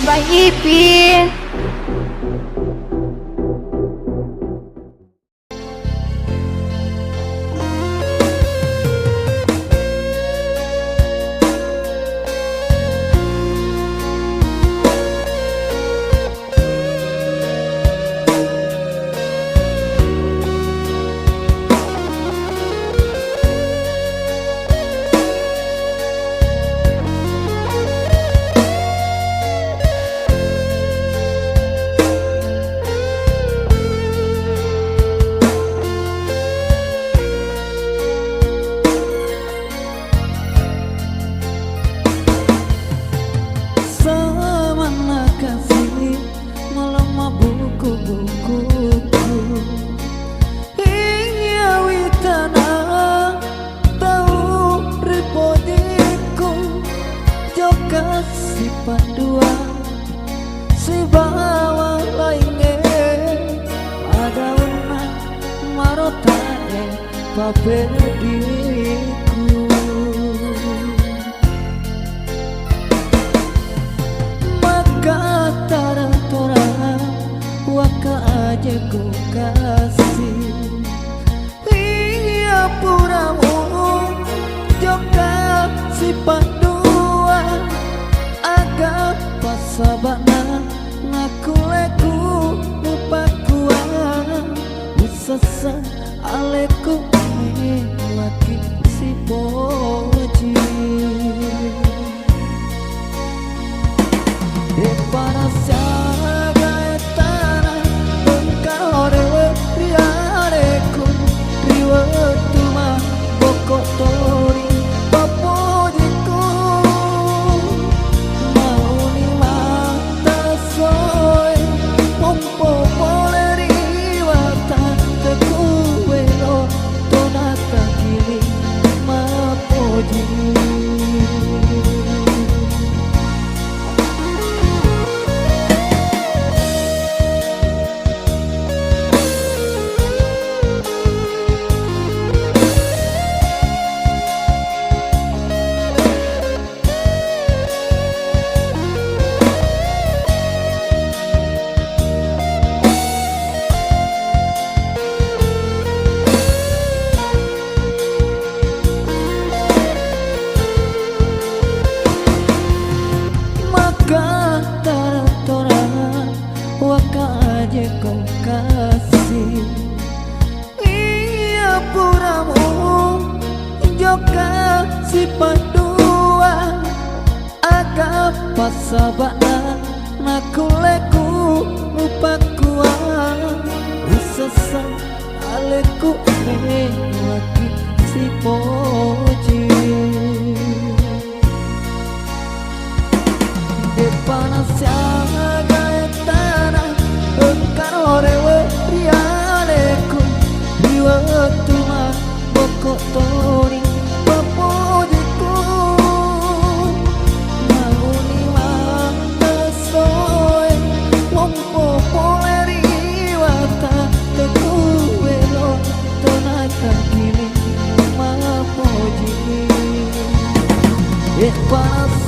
by Ipin. Si pandua si bawa lainnya ada unang marotane papediku maka tarantora waka aja ku kasih iya puramu joka si pandua pasabana ngaku leku lupa kuat usasa aleku laki si poji de para saga etana bengkar ore riareku riwa tuma bokok tori kau kasih iya puramu joka si pandua agak pasabana naku leku lupa kuat usasa aleku laki si poji de panasya tori papojiku mauni mata soe wompo poleri wata teku welo tonaka kini mapoji panas